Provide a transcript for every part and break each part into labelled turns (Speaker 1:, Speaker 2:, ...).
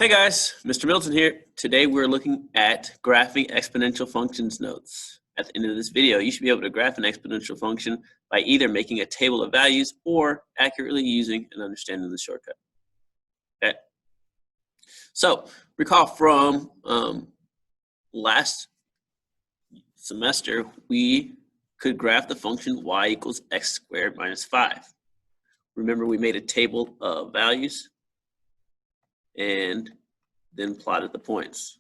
Speaker 1: Hey guys, Mr. Milton here. Today we're looking at graphing exponential functions notes. At the end of this video, you should be able to graph an exponential function by either making a table of values or accurately using and understanding the shortcut. Okay. So recall from last semester, we could graph the function y equals x squared minus 5. Remember, we made a table of values and then plotted the points.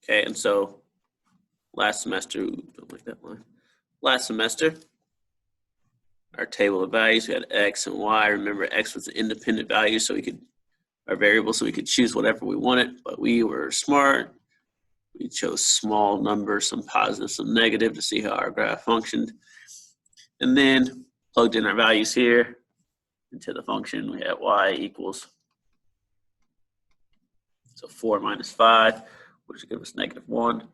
Speaker 1: Okay, and so last semester, don't like that line. Last semester, our table of values, we had x and y. Remember, x was an independent value, so we could, our variable, so we could choose whatever we wanted, but we were smart. We chose small numbers, some positive, some negative, to see how our graph functioned. And then plugged in our values here into the function. We had y equals, so 4 minus 5, which will give us -1.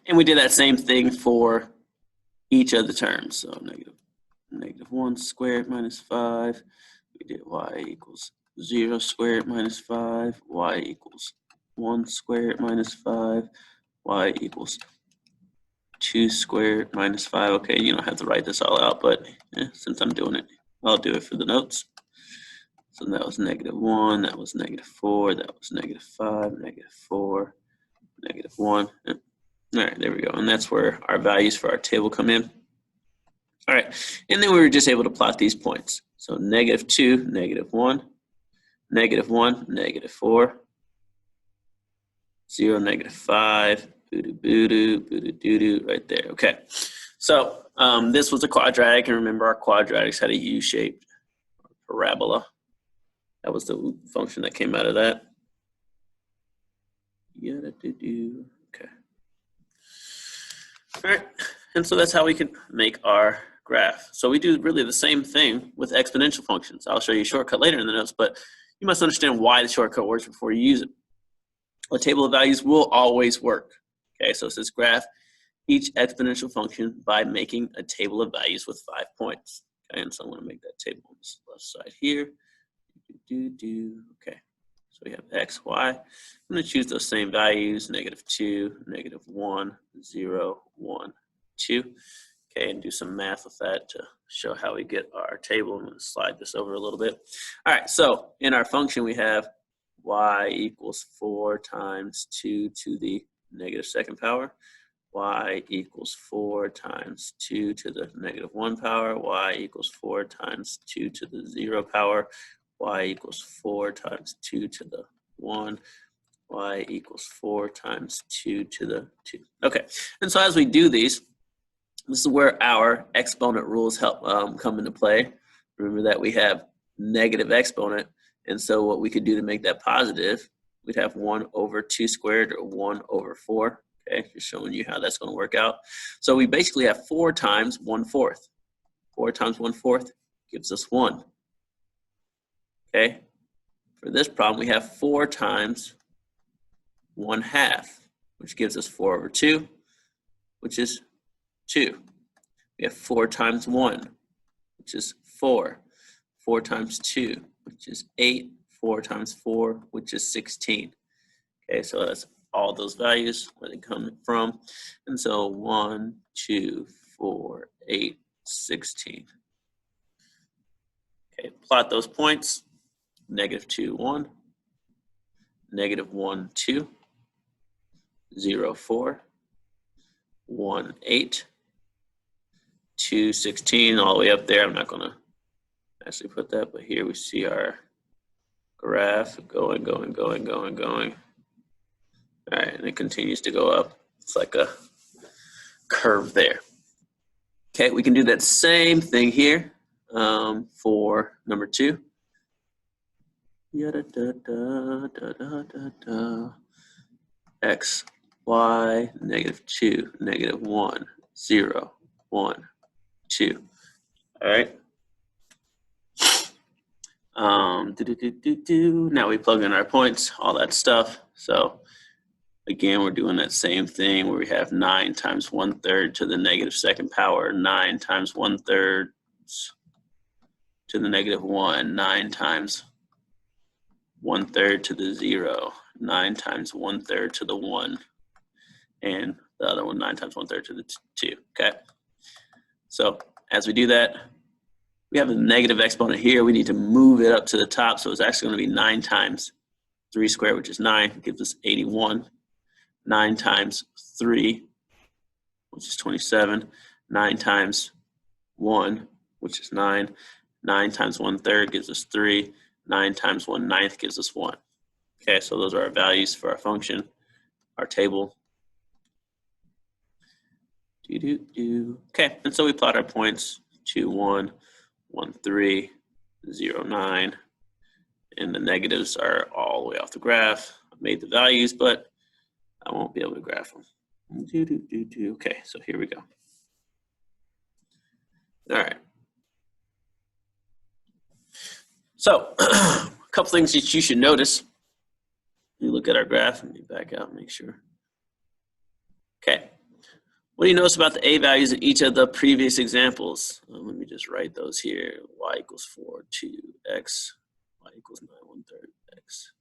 Speaker 1: And we did that same thing for each of the terms. So -1 squared minus 5. We did y equals 0 squared minus 5. Y equals 1 squared minus 5. Y equals 2 squared minus 5. Okay, you don't have to write this all out, but since I'm doing it, I'll do it for the notes. So that was -1, that was -4, that was -5, -4, -1. All right, there we go. And that's where our values for our table come in. All right, and then we were just able to plot these points. So -2, -1, -1, -4, 0, -5, boo-doo, boo-doo, right there. Okay, so this was a quadratic, and remember our quadratics had a U-shaped parabola. That was the function that came out of that. Okay. All right, and so that's how we can make our graph. So we do really the same thing with exponential functions. I'll show you a shortcut later in the notes, but you must understand why the shortcut works before you use it. A table of values will always work. Okay, so it says graph each exponential function by making a table of values with 5 points. Okay, and so I'm going to make that table on this left side here. Okay, so we have x, y. I'm going to choose those same values, -2, -1, 0, 1, 2. Okay, and do some math with that to show how we get our table. I'm going to slide this over a little bit. All right, so in our function, we have y equals 4 times 2 to the -2nd power. Y equals 4 times 2 to the -1 power. Y equals 4 times 2 to the 0 power. Y equals 4 times 2 to the 1. Y equals 4 times 2 to the 2. Okay, and so as we do these, this is where our exponent rules help come into play. Remember that we have negative exponent, and so what we could do to make that positive, we'd have 1 over 2 squared or 1 over 4. Okay, just showing you how that's going to work out. So we basically have 4 times 1/4. 4 times 1/4 gives us 1. Okay, for this problem, we have 4 times 1/2, which gives us 4 over 2, which is 2. We have 4 times 1, which is 4. 4 times 2, which is 8. 4 times 4, which is 16. Okay, so that's all those values, where they come from. And so 1, 2, 4, 8, 16. Okay, plot those points. -2, 1. -1, 2. 0, 4. 1, 8. 2, 16, all the way up there. I'm not going to actually put that, but here we see our graph going. All right, and it continues to go up. It's like a curve there. Okay, we can do that same thing here for number 2. X, y, -2, -1, 0, 1, 2. All right. Now we plug in our points, all that stuff. So Again, we're doing that same thing where we have 9 times 1/3 to the negative second power, 9 times 1/3 to the negative 1, 9 times 1/3 to the 0, 9 times 1/3 to the 1, and the other one 9 times 1/3 to the 2, okay? So as we do that, we have a negative exponent here. We need to move it up to the top, so it's actually going to be 9 times 3 squared, which is 9, gives us 81. 9 times 3, which is 27. 9 times 1, which is 9. 9 times 1/3 gives us 3. 9 times 1/9 gives us 1. Okay, so those are our values for our function, our table. Okay, and so we plot our points 2, 1, 1, 3, 0, 9, and the negatives are all the way off the graph. I made the values, but I won't be able to graph them. Okay, so here we go. All right. So a couple things that you should notice. You look at our graph. Let me back out and make sure. Okay. What do you notice about the a values in each of the previous examples? Let me just write those here. Y equals 4, 2, x. Y equals 9, 1/3, x.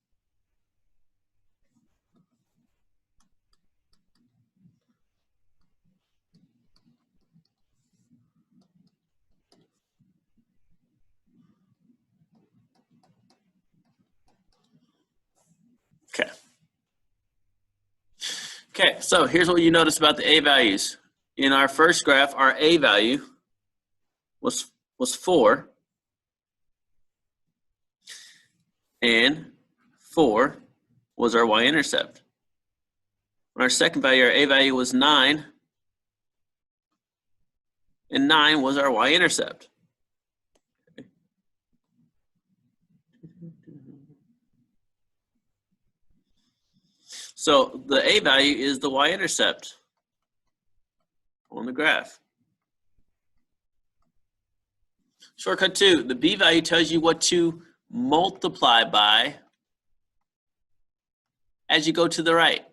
Speaker 1: Okay. Okay, so here's what you notice about the a values. In our first graph, our a value was 4, and 4 was our y-intercept. On our second value, our a value was 9, and 9 was our y-intercept. So the a value is the y-intercept on the graph. Shortcut 2, the b value tells you what to multiply by as you go to the right,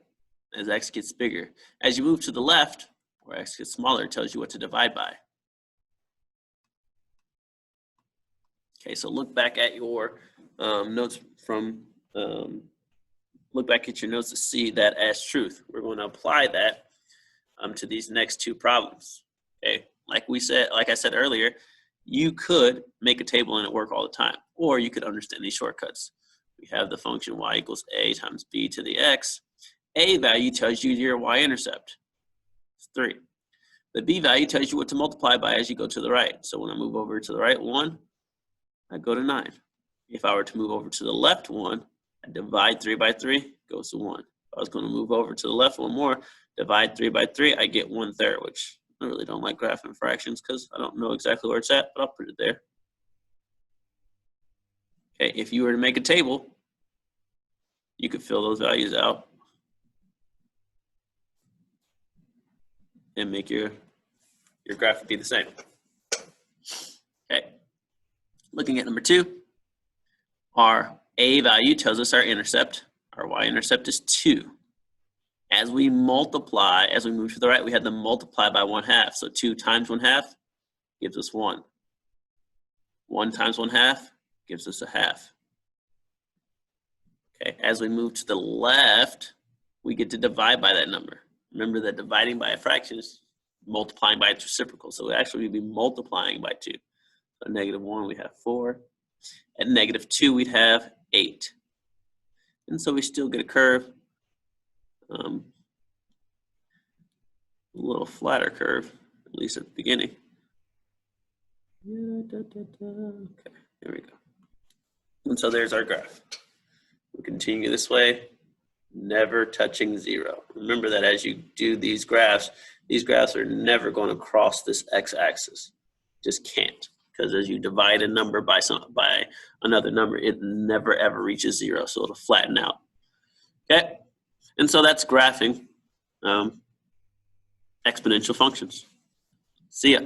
Speaker 1: as x gets bigger. As you move to the left, or x gets smaller, it tells you what to divide by. Okay, so look back at your notes from, look back at your notes to see that as truth. We're going to apply that to these next two problems. Okay, like I said earlier, you could make a table and it work all the time, or you could understand these shortcuts. We have the function y equals a times b to the x. A value tells you your y-intercept. It's 3. The b value tells you what to multiply by as you go to the right. So when I move over to the right 1, I go to 9. If I were to move over to the left 1, I divide 3 by 3, goes to 1. If I was going to move over to the left one more, divide 3 by 3, I get 1/3, which I really don't like graphing fractions because I don't know exactly where it's at, but I'll put it there. Okay, if you were to make a table, you could fill those values out and make your graph be the same. Okay, looking at number 2, our a value tells us our intercept. Our y-intercept is 2. As we multiply, as we move to the right, we have to multiply by 1/2. So 2 times 1/2 gives us 1. 1 times 1/2 gives us 1/2. Okay, as we move to the left, we get to divide by that number. Remember that dividing by a fraction is multiplying by its reciprocal. So we actually would be multiplying by 2. So -1, we have 4. At -2, we'd have 8. And so we still get a curve. A little flatter curve, at least at the beginning. Okay, there we go. And so there's our graph. We continue this way, never touching 0. Remember that as you do these graphs are never going to cross this x-axis. Just can't, because as you divide a number by another number, it never ever reaches 0, so it'll flatten out. Okay, and so that's graphing exponential functions. See ya.